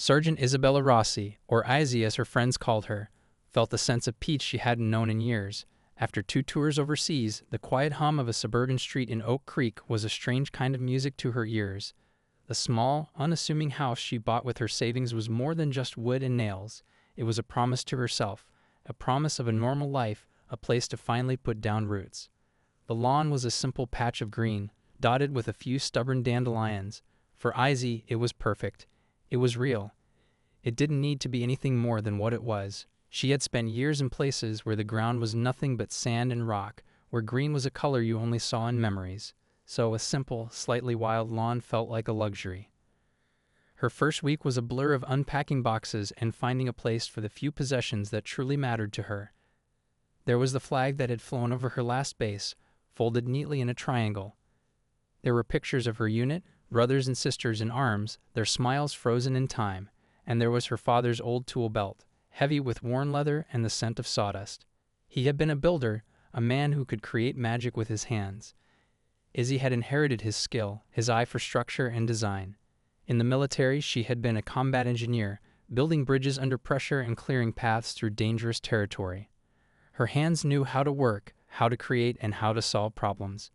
Sergeant Isabella Rossi, or Izzy as her friends called her, felt a sense of peace she hadn't known in years. After 2 tours overseas, the quiet hum of a suburban street in Oak Creek was a strange kind of music to her ears. The small, unassuming house she bought with her savings was more than just wood and nails. It was a promise to herself, a promise of a normal life, a place to finally put down roots. The lawn was a simple patch of green, dotted with a few stubborn dandelions. For Izzy, it was perfect. It was real. It didn't need to be anything more than what it was. She had spent years in places where the ground was nothing but sand and rock, where green was a color you only saw in memories. So a simple, slightly wild lawn felt like a luxury. Her first week was a blur of unpacking boxes and finding a place for the few possessions that truly mattered to her. There was the flag that had flown over her last base, folded neatly in a triangle. There were pictures of her unit, brothers and sisters in arms, their smiles frozen in time, and there was her father's old tool belt, heavy with worn leather and the scent of sawdust. He had been a builder, a man who could create magic with his hands. Izzy had inherited his skill, his eye for structure and design. In the military, she had been a combat engineer, building bridges under pressure and clearing paths through dangerous territory. Her hands knew how to work, how to create, and how to solve problems.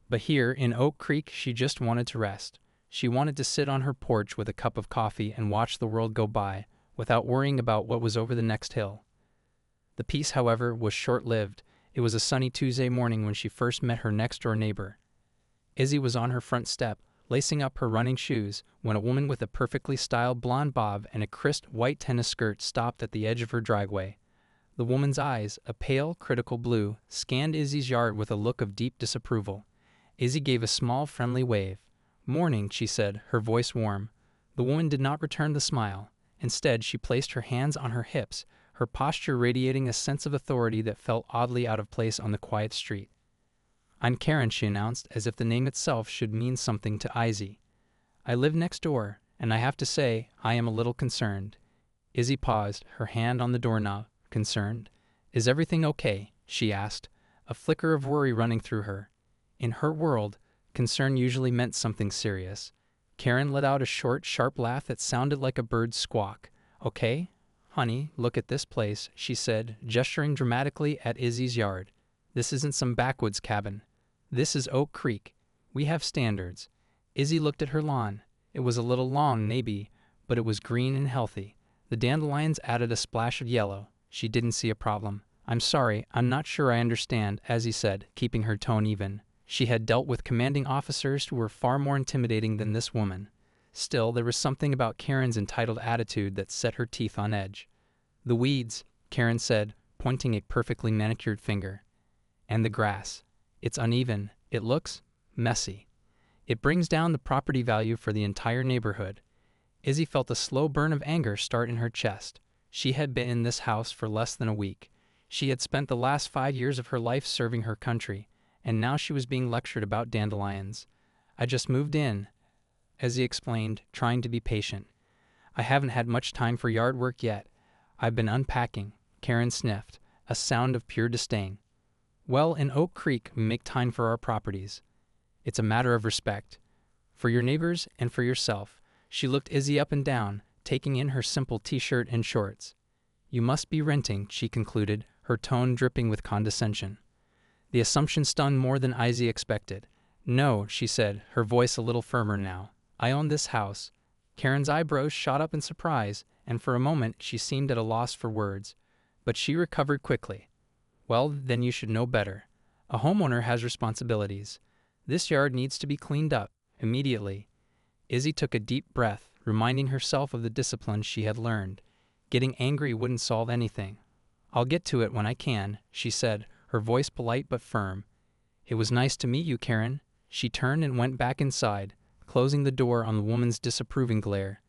But here, in Oak Creek, she just wanted to rest. She wanted to sit on her porch with a cup of coffee and watch the world go by, without worrying about what was over the next hill. The peace, however, was short-lived. It was a sunny Tuesday morning when she first met her next-door neighbor. Izzy was on her front step, lacing up her running shoes, when a woman with a perfectly styled blonde bob and a crisp white tennis skirt stopped at the edge of her driveway. The woman's eyes, a pale, critical blue, scanned Izzy's yard with a look of deep disapproval. Izzy gave a small, friendly wave. "Morning," she said, her voice warm. The woman did not return the smile. Instead, she placed her hands on her hips, her posture radiating a sense of authority that felt oddly out of place on the quiet street. "I'm Karen," she announced, as if the name itself should mean something to Izzy. "I live next door, and I have to say, I am a little concerned." Izzy paused, her hand on the doorknob. "Concerned? Is everything okay?" she asked, a flicker of worry running through her. In her world, concern usually meant something serious. Karen let out a short, sharp laugh that sounded like a bird's squawk. "Okay, honey, look at this place," she said, gesturing dramatically at Izzy's yard. "This isn't some backwoods cabin. This is Oak Creek. We have standards." Izzy looked at her lawn. It was a little long, maybe, but it was green and healthy. The dandelions added a splash of yellow. She didn't see a problem. "I'm sorry, I'm not sure I understand," Izzy said, keeping her tone even. She had dealt with commanding officers who were far more intimidating than this woman. Still, there was something about Karen's entitled attitude that set her teeth on edge. "The weeds," Karen said, pointing a perfectly manicured finger. "And the grass. It's uneven. It looks messy. It brings down the property value for the entire neighborhood." Izzy felt a slow burn of anger start in her chest. She had been in this house for less than a week. She had spent the last 5 years of her life serving her country, and now she was being lectured about dandelions. "I just moved in," Izzy explained, trying to be patient. "I haven't had much time for yard work yet. I've been unpacking." Karen sniffed, a sound of pure disdain. "Well, in Oak Creek, we make time for our properties. It's a matter of respect. For your neighbors and for yourself." She looked Izzy up and down, taking in her simple t-shirt and shorts. "You must be renting," she concluded, her tone dripping with condescension. The assumption stung more than Izzy expected. "No," she said, her voice a little firmer now. "I own this house." Karen's eyebrows shot up in surprise, and for a moment she seemed at a loss for words. But she recovered quickly. "Well, then you should know better. A homeowner has responsibilities. This yard needs to be cleaned up, immediately." Izzy took a deep breath, reminding herself of the discipline she had learned. Getting angry wouldn't solve anything. "I'll get to it when I can," she said, her voice polite but firm. "It was nice to meet you, Karen." She turned and went back inside, closing the door on the woman's disapproving glare.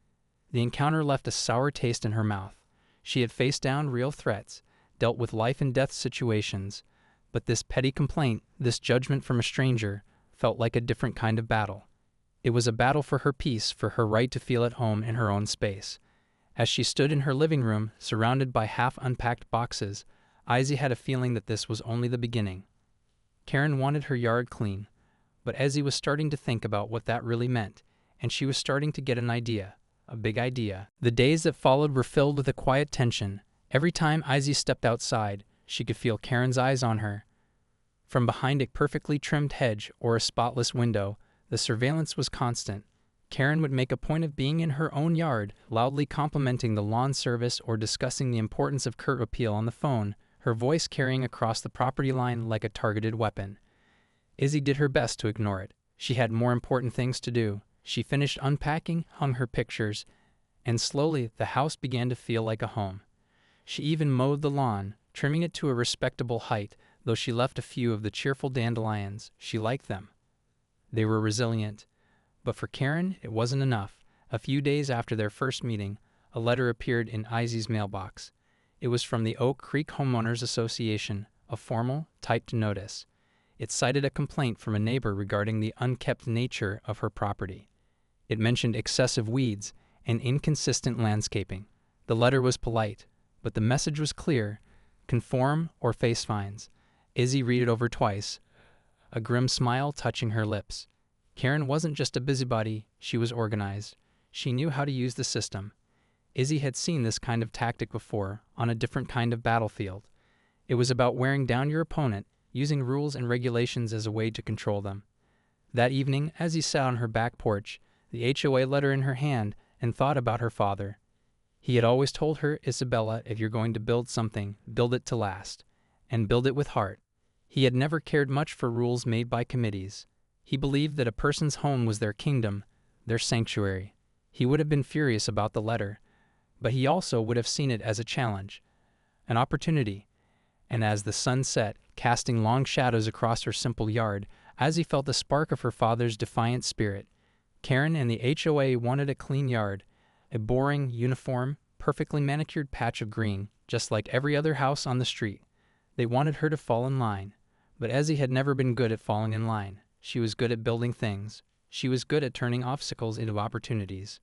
The encounter left a sour taste in her mouth. She had faced down real threats, dealt with life-and-death situations, but this petty complaint, this judgment from a stranger, felt like a different kind of battle. It was a battle for her peace, for her right to feel at home in her own space. As she stood in her living room, surrounded by half-unpacked boxes, Izzy had a feeling that this was only the beginning. Karen wanted her yard clean, but Izzy was starting to think about what that really meant, and she was starting to get an idea. A big idea. The days that followed were filled with a quiet tension. Every time Izzy stepped outside, she could feel Karen's eyes on her. From behind a perfectly trimmed hedge or a spotless window, the surveillance was constant. Karen would make a point of being in her own yard, loudly complimenting the lawn service or discussing the importance of curb appeal on the phone, her voice carrying across the property line like a targeted weapon. Izzy did her best to ignore it. She had more important things to do. She finished unpacking, hung her pictures, and slowly the house began to feel like a home. She even mowed the lawn, trimming it to a respectable height, though she left a few of the cheerful dandelions. She liked them. They were resilient. But for Karen, it wasn't enough. A few days after their first meeting, a letter appeared in Izzy's mailbox. It was from the Oak Creek Homeowners Association, a formal, typed notice. It cited a complaint from a neighbor regarding the unkept nature of her property. It mentioned excessive weeds and inconsistent landscaping. The letter was polite, but the message was clear: conform or face fines. Izzy read it over twice, a grim smile touching her lips. Karen wasn't just a busybody, she was organized. She knew how to use the system. Izzy had seen this kind of tactic before, on a different kind of battlefield. It was about wearing down your opponent, using rules and regulations as a way to control them. That evening, as he sat on her back porch, the HOA letter in her hand, and thought about her father. He had always told her, Isabella, if you're going to build something, build it to last. And build it with heart. He had never cared much for rules made by committees. He believed that a person's home was their kingdom, their sanctuary. He would have been furious about the letter, but he also would have seen it as a challenge, an opportunity. And as the sun set, casting long shadows across her simple yard, as he felt the spark of her father's defiant spirit, Karen and the HOA wanted a clean yard, a boring, uniform, perfectly manicured patch of green, just like every other house on the street. They wanted her to fall in line, but Izzy had never been good at falling in line. She was good at building things. She was good at turning obstacles into opportunities.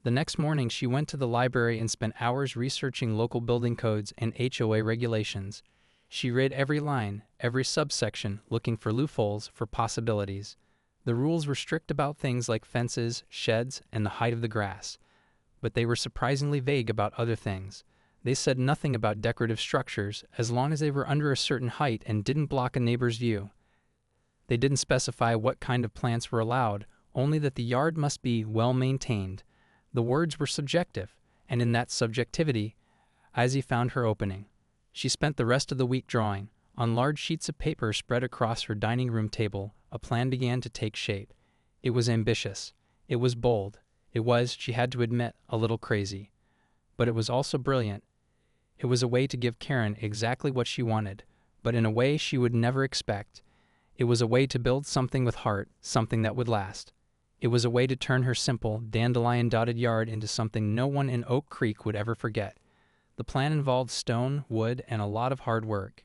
The next morning, she went to the library and spent hours researching local building codes and HOA regulations. She read every line, every subsection, looking for loopholes, for possibilities. The rules were strict about things like fences, sheds, and the height of the grass. But they were surprisingly vague about other things. They said nothing about decorative structures, as long as they were under a certain height and didn't block a neighbor's view. They didn't specify what kind of plants were allowed, only that the yard must be well maintained. The words were subjective, and in that subjectivity, Izzy found her opening. She spent the rest of the week drawing. On large sheets of paper spread across her dining room table, a plan began to take shape. It was ambitious. It was bold. It was, she had to admit, a little crazy. But it was also brilliant. It was a way to give Karen exactly what she wanted, but in a way she would never expect. It was a way to build something with heart, something that would last. It was a way to turn her simple, dandelion-dotted yard into something no one in Oak Creek would ever forget. The plan involved stone, wood, and a lot of hard work.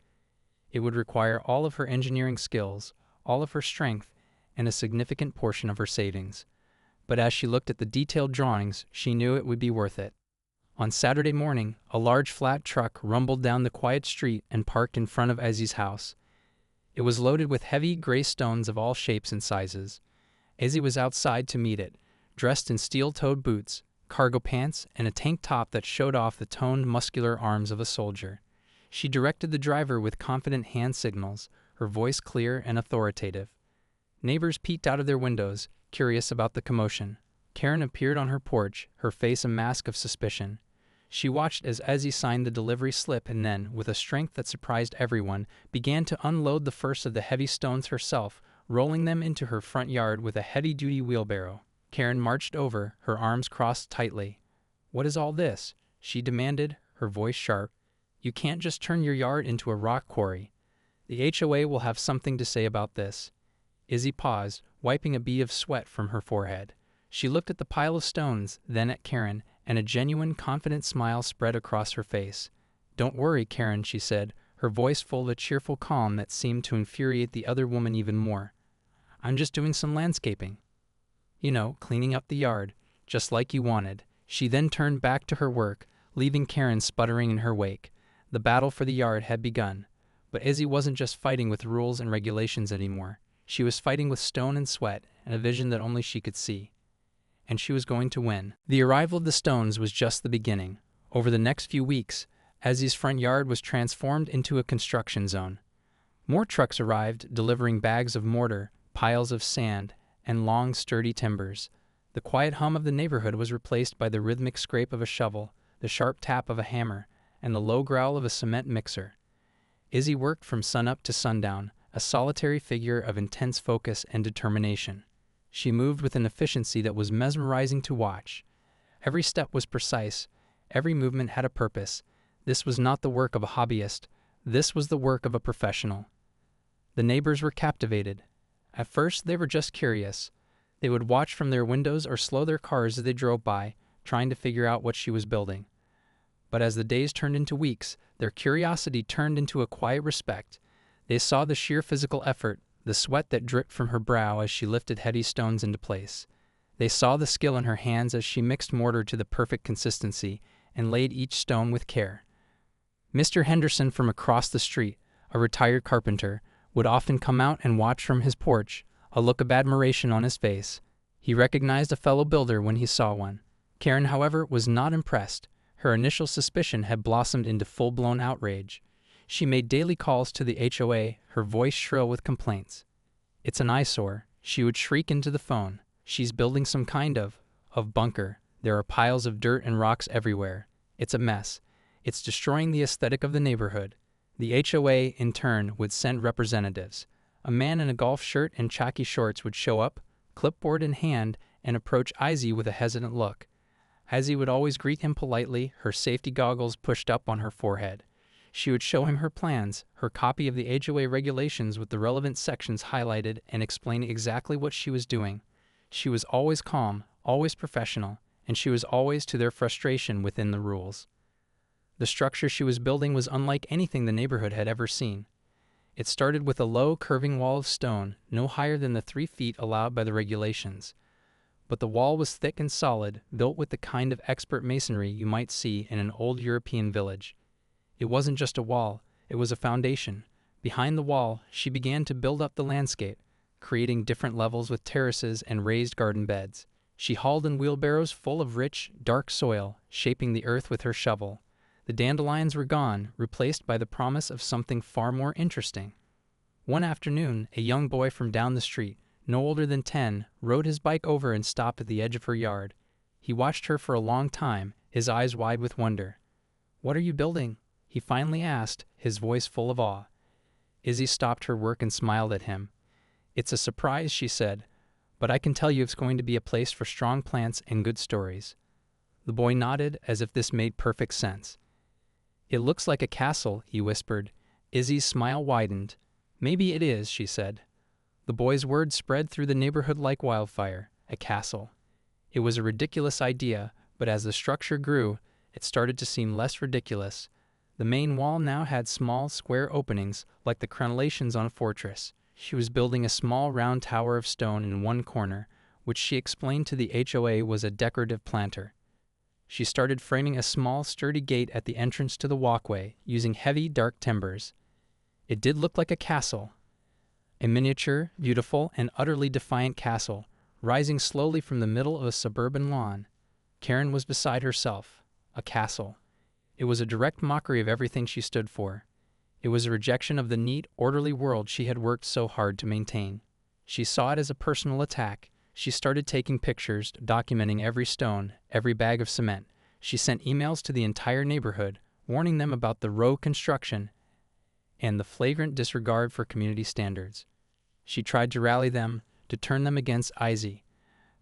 It would require all of her engineering skills, all of her strength, and a significant portion of her savings. But as she looked at the detailed drawings, she knew it would be worth it. On Saturday morning, a large flat truck rumbled down the quiet street and parked in front of Izzy's house. It was loaded with heavy gray stones of all shapes and sizes. Izzy was outside to meet it, dressed in steel-toed boots, cargo pants, and a tank top that showed off the toned, muscular arms of a soldier. She directed the driver with confident hand signals, her voice clear and authoritative. Neighbors peeked out of their windows, curious about the commotion. Karen appeared on her porch, her face a mask of suspicion. She watched as Izzy signed the delivery slip and then, with a strength that surprised everyone, began to unload the first of the heavy stones herself, rolling them into her front yard with a heavy-duty wheelbarrow. Karen marched over, her arms crossed tightly. "What is all this?" she demanded, her voice sharp. "You can't just turn your yard into a rock quarry. The HOA will have something to say about this." Izzy paused, wiping a bead of sweat from her forehead. She looked at the pile of stones, then at Karen, and a genuine, confident smile spread across her face. "Don't worry, Karen," she said, her voice full of a cheerful calm that seemed to infuriate the other woman even more. "I'm just doing some landscaping. You know, cleaning up the yard, just like you wanted." She then turned back to her work, leaving Karen sputtering in her wake. The battle for the yard had begun. But Izzy wasn't just fighting with rules and regulations anymore. She was fighting with stone and sweat, and a vision that only she could see. and she was going to win. The arrival of the stones was just the beginning. Over the next few weeks, Izzy's front yard was transformed into a construction zone. More trucks arrived, delivering bags of mortar, piles of sand, and long, sturdy timbers. The quiet hum of the neighborhood was replaced by the rhythmic scrape of a shovel, the sharp tap of a hammer, and the low growl of a cement mixer. Izzy worked from sunup to sundown, a solitary figure of intense focus and determination. She moved with an efficiency that was mesmerizing to watch. Every step was precise, every movement had a purpose. This was not the work of a hobbyist, this was the work of a professional. The neighbors were captivated. At first, they were just curious. They would watch from their windows or slow their cars as they drove by, trying to figure out what she was building. But as the days turned into weeks, their curiosity turned into a quiet respect. They saw the sheer physical effort, the sweat that dripped from her brow as she lifted heavy stones into place. They saw the skill in her hands as she mixed mortar to the perfect consistency and laid each stone with care. Mr. Henderson from across the street, a retired carpenter, would often come out and watch from his porch, a look of admiration on his face. He recognized a fellow builder when he saw one. Karen, however, was not impressed. Her initial suspicion had blossomed into full-blown outrage. She made daily calls to the HOA, her voice shrill with complaints. "It's an eyesore," she would shriek into the phone. "She's building some kind of bunker. There are piles of dirt and rocks everywhere. It's a mess. It's destroying the aesthetic of the neighborhood." The HOA, in turn, would send representatives. A man in a golf shirt and khaki shorts would show up, clipboard in hand, and approach Izzy with a hesitant look. Izzy would always greet him politely, her safety goggles pushed up on her forehead. She would show him her plans, her copy of the HOA regulations with the relevant sections highlighted, and explain exactly what she was doing. She was always calm, always professional, and she was always, to their frustration, within the rules. The structure she was building was unlike anything the neighborhood had ever seen. It started with a low, curving wall of stone, no higher than the 3 feet allowed by the regulations. But the wall was thick and solid, built with the kind of expert masonry you might see in an old European village. It wasn't just a wall, it was a foundation. Behind the wall, she began to build up the landscape, creating different levels with terraces and raised garden beds. She hauled in wheelbarrows full of rich, dark soil, shaping the earth with her shovel. The dandelions were gone, replaced by the promise of something far more interesting. One afternoon, a young boy from down the street, no older than 10, rode his bike over and stopped at the edge of her yard. He watched her for a long time, his eyes wide with wonder. "What are you building?" he finally asked, his voice full of awe. Izzy stopped her work and smiled at him. "It's a surprise," she said, "but I can tell you it's going to be a place for strong plants and good stories." The boy nodded as if this made perfect sense. "It looks like a castle," he whispered. Izzy's smile widened. "Maybe it is," she said. The boy's words spread through the neighborhood like wildfire. A castle. It was a ridiculous idea, but as the structure grew, it started to seem less ridiculous. The main wall now had small, square openings, like the crenellations on a fortress. She was building a small, round tower of stone in one corner, which she explained to the HOA was a decorative planter. She started framing a small, sturdy gate at the entrance to the walkway, using heavy, dark timbers. It did look like a castle. A miniature, beautiful, and utterly defiant castle, rising slowly from the middle of a suburban lawn. Karen was beside herself. A castle. It was a direct mockery of everything she stood for. It was a rejection of the neat, orderly world she had worked so hard to maintain. She saw it as a personal attack. She started taking pictures, documenting every stone, every bag of cement. She sent emails to the entire neighborhood, warning them about the row construction and the flagrant disregard for community standards. She tried to rally them, to turn them against Izzy.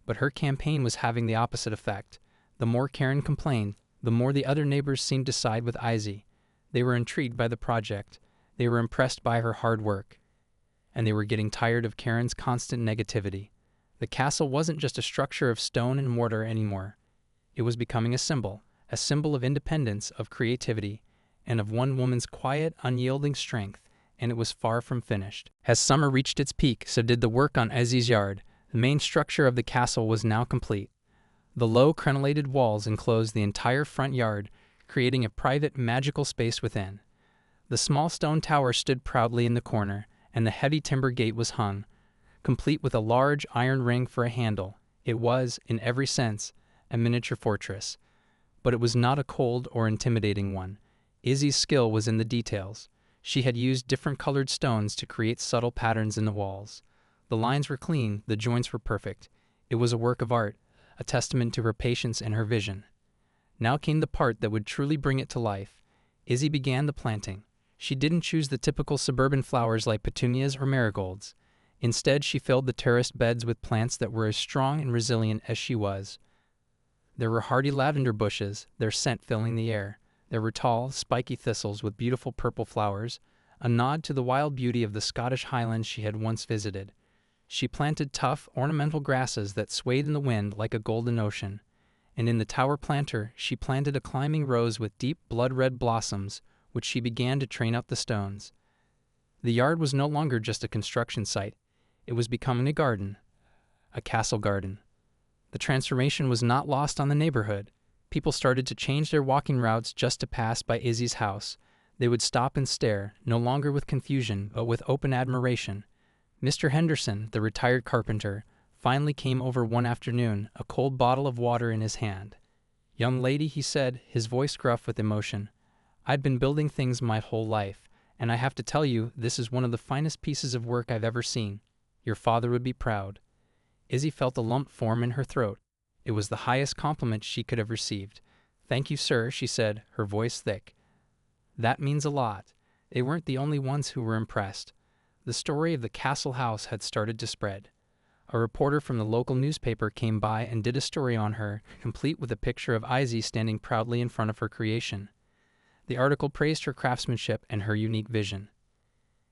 But her campaign was having the opposite effect. The more Karen complained, the more the other neighbors seemed to side with Izzy. They were intrigued by the project. They were impressed by her hard work. And they were getting tired of Karen's constant negativity. The castle wasn't just a structure of stone and mortar anymore. It was becoming a symbol of independence, of creativity, and of one woman's quiet, unyielding strength, and it was far from finished. As summer reached its peak, so did the work on Izzy's yard. The main structure of the castle was now complete. The low, crenellated walls enclosed the entire front yard, creating a private, magical space within. The small stone tower stood proudly in the corner, and the heavy timber gate was hung, complete with a large iron ring for a handle. It was, in every sense, a miniature fortress. But it was not a cold or intimidating one. Izzy's skill was in the details. She had used different colored stones to create subtle patterns in the walls. The lines were clean, the joints were perfect. It was a work of art, a testament to her patience and her vision. Now came the part that would truly bring it to life. Izzy began the planting. She didn't choose the typical suburban flowers like petunias or marigolds. Instead, she filled the terraced beds with plants that were as strong and resilient as she was. There were hardy lavender bushes, their scent filling the air. There were tall, spiky thistles with beautiful purple flowers, a nod to the wild beauty of the Scottish Highlands she had once visited. She planted tough, ornamental grasses that swayed in the wind like a golden ocean. And in the tower planter, she planted a climbing rose with deep blood-red blossoms, which she began to train up the stones. The yard was no longer just a construction site. It was becoming a garden, a castle garden. The transformation was not lost on the neighborhood. People started to change their walking routes just to pass by Izzy's house. They would stop and stare, no longer with confusion, but with open admiration. Mr. Henderson, the retired carpenter, finally came over one afternoon, a cold bottle of water in his hand. "Young lady," he said, his voice gruff with emotion, "I'd been building things my whole life, and I have to tell you, this is one of the finest pieces of work I've ever seen. Your father would be proud." Izzy felt a lump form in her throat. It was the highest compliment she could have received. "Thank you, sir," she said, her voice thick. "That means a lot." They weren't the only ones who were impressed. The story of the castle house had started to spread. A reporter from the local newspaper came by and did a story on her, complete with a picture of Izzy standing proudly in front of her creation. The article praised her craftsmanship and her unique vision.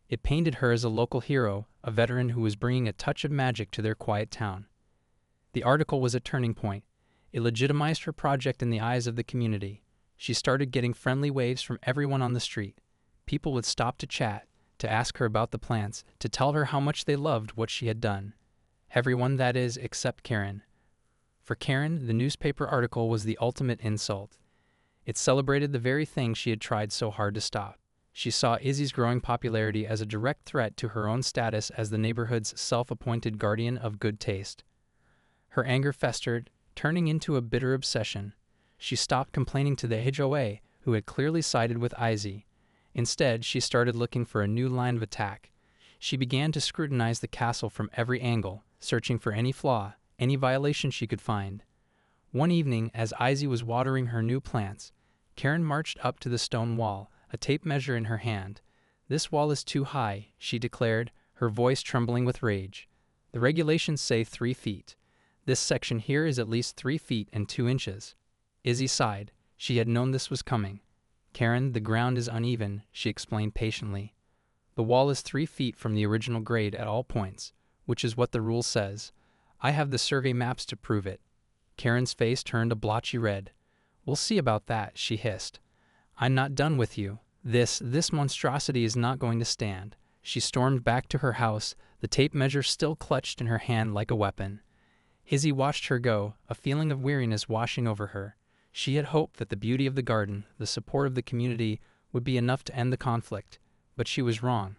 It painted her as a local hero, a veteran who was bringing a touch of magic to their quiet town. The article was a turning point. It legitimized her project in the eyes of the community. She started getting friendly waves from everyone on the street. People would stop to chat, to ask her about the plants, to tell her how much they loved what she had done. Everyone, that is, except Karen. For Karen, the newspaper article was the ultimate insult. It celebrated the very thing she had tried so hard to stop. She saw Izzy's growing popularity as a direct threat to her own status as the neighborhood's self-appointed guardian of good taste. Her anger festered, turning into a bitter obsession. She stopped complaining to the HOA, who had clearly sided with Izzy. Instead, she started looking for a new line of attack. She began to scrutinize the castle from every angle, searching for any flaw, any violation she could find. One evening, as Izzy was watering her new plants, Karen marched up to the stone wall, a tape measure in her hand. "This wall is too high," she declared, her voice trembling with rage. "The regulations say 3 feet. This section here is at least 3 feet and 2 inches. Izzy sighed. She had known this was coming. "Karen, the ground is uneven," she explained patiently. "The wall is 3 feet from the original grade at all points, which is what the rule says. I have the survey maps to prove it." Karen's face turned a blotchy red. "We'll see about that," she hissed. "I'm not done with you. This monstrosity is not going to stand." She stormed back to her house, the tape measure still clutched in her hand like a weapon. Izzy watched her go, a feeling of weariness washing over her. She had hoped that the beauty of the garden, the support of the community, would be enough to end the conflict, but she was wrong.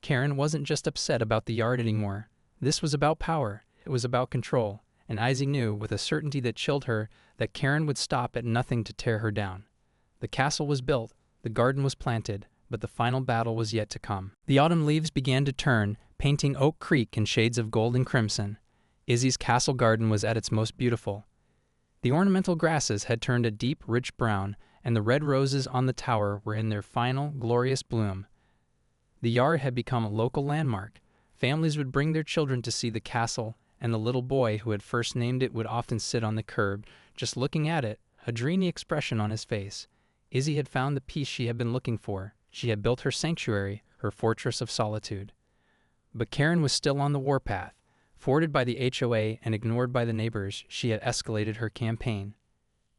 Karen wasn't just upset about the yard anymore. This was about power. It was about control, and Izzy knew, with a certainty that chilled her, that Karen would stop at nothing to tear her down. The castle was built, the garden was planted, but the final battle was yet to come. The autumn leaves began to turn, painting Oak Creek in shades of gold and crimson. Izzy's castle garden was at its most beautiful. The ornamental grasses had turned a deep, rich brown, and the red roses on the tower were in their final, glorious bloom. The yard had become a local landmark. Families would bring their children to see the castle, and the little boy who had first named it would often sit on the curb, just looking at it, a dreamy expression on his face. Izzy had found the peace she had been looking for. She had built her sanctuary, her fortress of solitude. But Karen was still on the warpath. Thwarted by the HOA and ignored by the neighbors, she had escalated her campaign.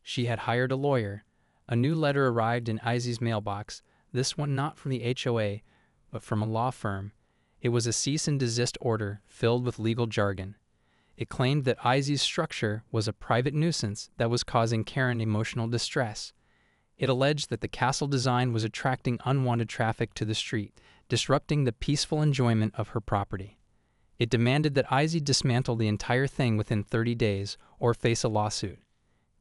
She had hired a lawyer. A new letter arrived in Izzy's mailbox, this one not from the HOA, but from a law firm. It was a cease and desist order filled with legal jargon. It claimed that Izzy's structure was a private nuisance that was causing Karen emotional distress. It alleged that the castle design was attracting unwanted traffic to the street, disrupting the peaceful enjoyment of her property. It demanded that Izzy dismantle the entire thing within 30 days or face a lawsuit.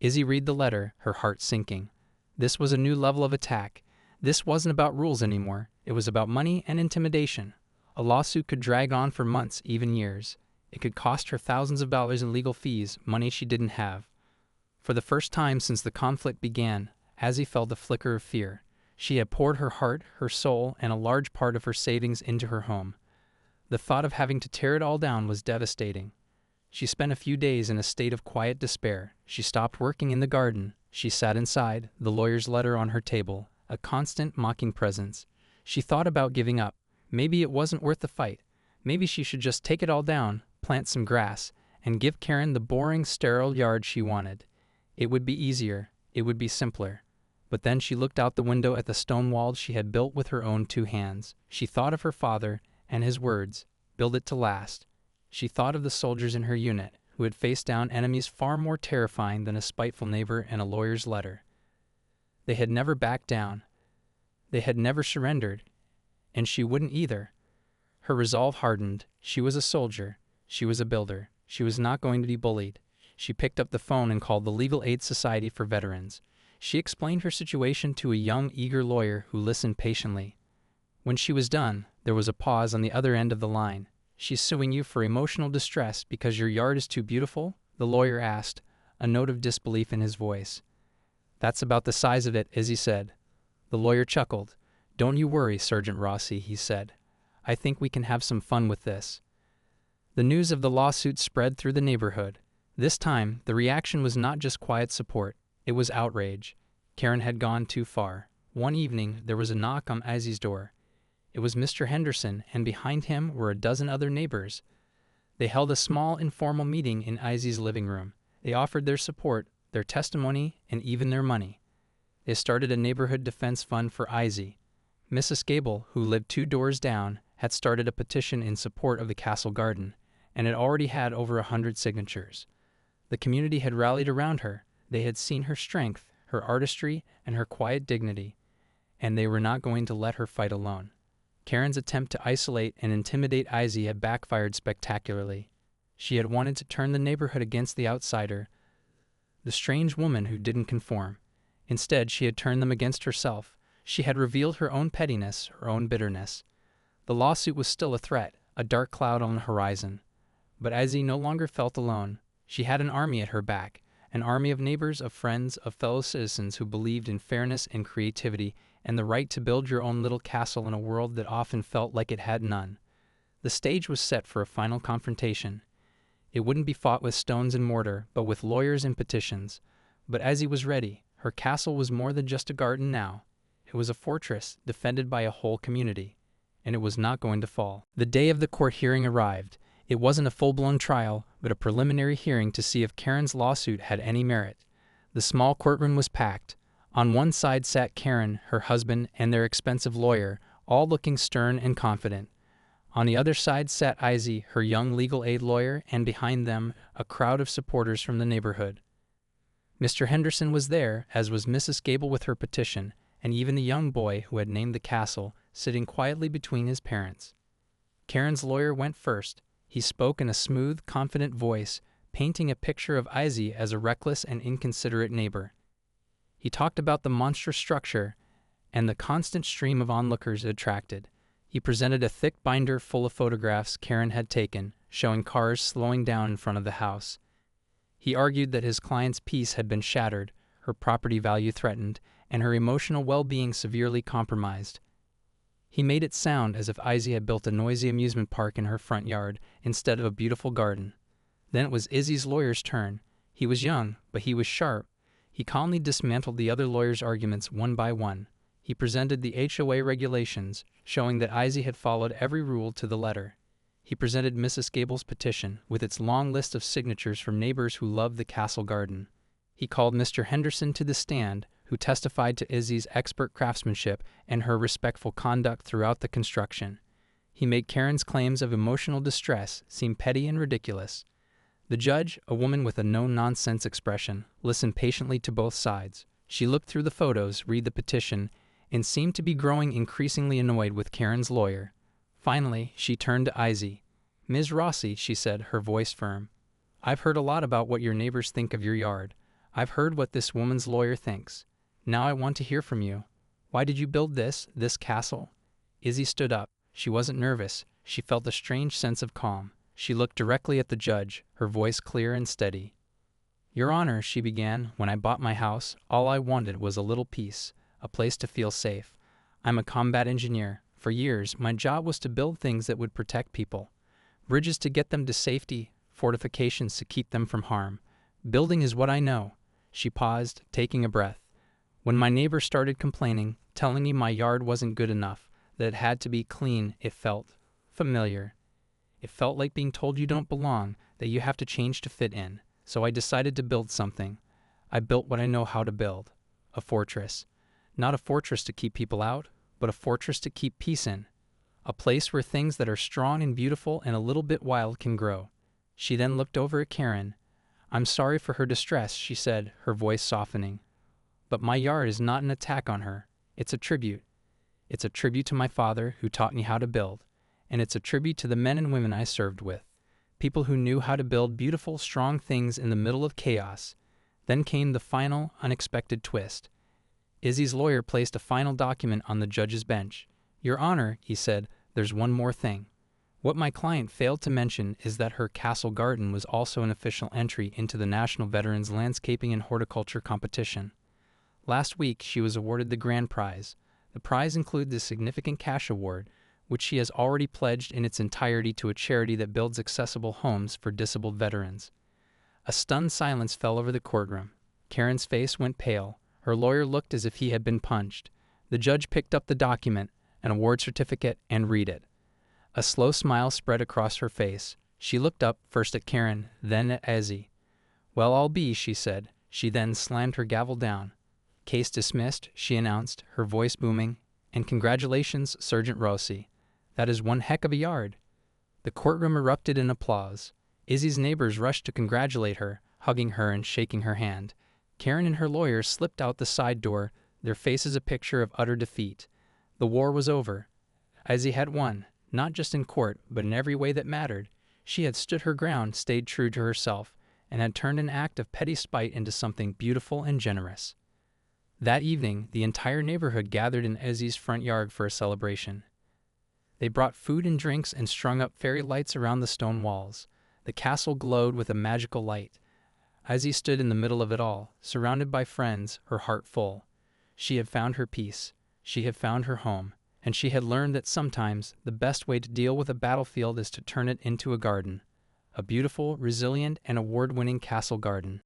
Izzy read the letter, her heart sinking. This was a new level of attack. This wasn't about rules anymore. It was about money and intimidation. A lawsuit could drag on for months, even years. It could cost her thousands of dollars in legal fees, money she didn't have. For the first time since the conflict began, Izzy felt a flicker of fear. She had poured her heart, her soul, and a large part of her savings into her home. The thought of having to tear it all down was devastating. She spent a few days in a state of quiet despair. She stopped working in the garden. She sat inside, the lawyer's letter on her table, a constant, mocking presence. She thought about giving up. Maybe it wasn't worth the fight. Maybe she should just take it all down, plant some grass, and give Karen the boring, sterile yard she wanted. It would be easier. It would be simpler. But then she looked out the window at the stone wall she had built with her own 2 hands. She thought of her father and his words, "Build it to last." She thought of the soldiers in her unit who had faced down enemies far more terrifying than a spiteful neighbor and a lawyer's letter. They had never backed down. They had never surrendered. And she wouldn't either. Her resolve hardened. She was a soldier. She was a builder. She was not going to be bullied. She picked up the phone and called the Legal Aid Society for Veterans. She explained her situation to a young, eager lawyer who listened patiently. When she was done, there was a pause on the other end of the line. "She's suing you for emotional distress because your yard is too beautiful?" the lawyer asked, a note of disbelief in his voice. "That's about the size of it," Izzy said. The lawyer chuckled. "Don't you worry, Sergeant Rossi," he said. "I think we can have some fun with this." The news of the lawsuit spread through the neighborhood. This time, the reaction was not just quiet support. It was outrage. Karen had gone too far. One evening, there was a knock on Izzy's door. It was Mr. Henderson, and behind him were a dozen other neighbors. They held a small, informal meeting in Izzy's living room. They offered their support, their testimony, and even their money. They started a neighborhood defense fund for Izzy. Mrs. Gable, who lived 2 doors down, had started a petition in support of the castle garden, and it already had over 100 signatures. The community had rallied around her. They had seen her strength, her artistry, and her quiet dignity, and they were not going to let her fight alone. Karen's attempt to isolate and intimidate Izzy had backfired spectacularly. She had wanted to turn the neighborhood against the outsider, the strange woman who didn't conform. Instead, she had turned them against herself. She had revealed her own pettiness, her own bitterness. The lawsuit was still a threat, a dark cloud on the horizon. But Izzy no longer felt alone. She had an army at her back, an army of neighbors, of friends, of fellow citizens who believed in fairness and creativity and the right to build your own little castle in a world that often felt like it had none. The stage was set for a final confrontation. It wouldn't be fought with stones and mortar, but with lawyers and petitions. But Izzy was ready. Her castle was more than just a garden now. It was a fortress, defended by a whole community. And it was not going to fall. The day of the court hearing arrived. It wasn't a full-blown trial, but a preliminary hearing to see if Karen's lawsuit had any merit. The small courtroom was packed. On one side sat Karen, her husband, and their expensive lawyer, all looking stern and confident. On the other side sat Izzy, her young legal aid lawyer, and behind them, a crowd of supporters from the neighborhood. Mr. Henderson was there, as was Mrs. Gable with her petition, and even the young boy who had named the castle, sitting quietly between his parents. Karen's lawyer went first. He spoke in a smooth, confident voice, painting a picture of Izzy as a reckless and inconsiderate neighbor. He talked about the monstrous structure and the constant stream of onlookers it attracted. He presented a thick binder full of photographs Karen had taken, showing cars slowing down in front of the house. He argued that his client's peace had been shattered, her property value threatened, and her emotional well-being severely compromised. He made it sound as if Izzy had built a noisy amusement park in her front yard instead of a beautiful garden. Then it was Izzy's lawyer's turn. He was young, but he was sharp. He calmly dismantled the other lawyers' arguments one by one. He presented the HOA regulations, showing that Izzy had followed every rule to the letter. He presented Mrs. Gable's petition, with its long list of signatures from neighbors who loved the castle garden. He called Mr. Henderson to the stand, who testified to Izzy's expert craftsmanship and her respectful conduct throughout the construction. He made Karen's claims of emotional distress seem petty and ridiculous. The judge, a woman with a no-nonsense expression, listened patiently to both sides. She looked through the photos, read the petition, and seemed to be growing increasingly annoyed with Karen's lawyer. Finally, she turned to Izzy. Ms. Rossi, she said, her voice firm. I've heard a lot about what your neighbors think of your yard. I've heard what this woman's lawyer thinks. Now I want to hear from you. Why did you build this castle? Izzy stood up. She wasn't nervous. She felt a strange sense of calm. She looked directly at the judge, her voice clear and steady. Your Honor, she began, when I bought my house, all I wanted was a little peace, a place to feel safe. I'm a combat engineer. For years, my job was to build things that would protect people. Bridges to get them to safety, fortifications to keep them from harm. Building is what I know. She paused, taking a breath. When my neighbor started complaining, telling me my yard wasn't good enough, that it had to be clean, it felt familiar. It felt like being told you don't belong, that you have to change to fit in. So I decided to build something. I built what I know how to build. A fortress. Not a fortress to keep people out, but a fortress to keep peace in. A place where things that are strong and beautiful and a little bit wild can grow. She then looked over at Karen. I'm sorry for her distress, she said, her voice softening. But my yard is not an attack on her. It's a tribute. It's a tribute to my father who taught me how to build. And it's a tribute to the men and women I served with. People who knew how to build beautiful, strong things in the middle of chaos. Then came the final, unexpected twist. Izzy's lawyer placed a final document on the judge's bench. Your Honor, he said, there's one more thing. What my client failed to mention is that her castle garden was also an official entry into the National Veterans Landscaping and Horticulture Competition. Last week, she was awarded the grand prize. The prize includes a significant cash award, which she has already pledged in its entirety to a charity that builds accessible homes for disabled veterans. A stunned silence fell over the courtroom. Karen's face went pale. Her lawyer looked as if he had been punched. The judge picked up the document, an award certificate, and read it. A slow smile spread across her face. She looked up, first at Karen, then at Izzy. Well, I'll be, she said. She then slammed her gavel down. Case dismissed, she announced, her voice booming. And congratulations, Sergeant Rossi. That is one heck of a yard. The courtroom erupted in applause. Izzy's neighbors rushed to congratulate her, hugging her and shaking her hand. Karen and her lawyer slipped out the side door, their faces a picture of utter defeat. The war was over. Izzy had won, not just in court, but in every way that mattered. She had stood her ground, stayed true to herself, and had turned an act of petty spite into something beautiful and generous. That evening, the entire neighborhood gathered in Izzy's front yard for a celebration. They brought food and drinks and strung up fairy lights around the stone walls. The castle glowed with a magical light. Izzy stood in the middle of it all, surrounded by friends, her heart full. She had found her peace. She had found her home. And she had learned that sometimes the best way to deal with a battlefield is to turn it into a garden. A beautiful, resilient, and award-winning castle garden.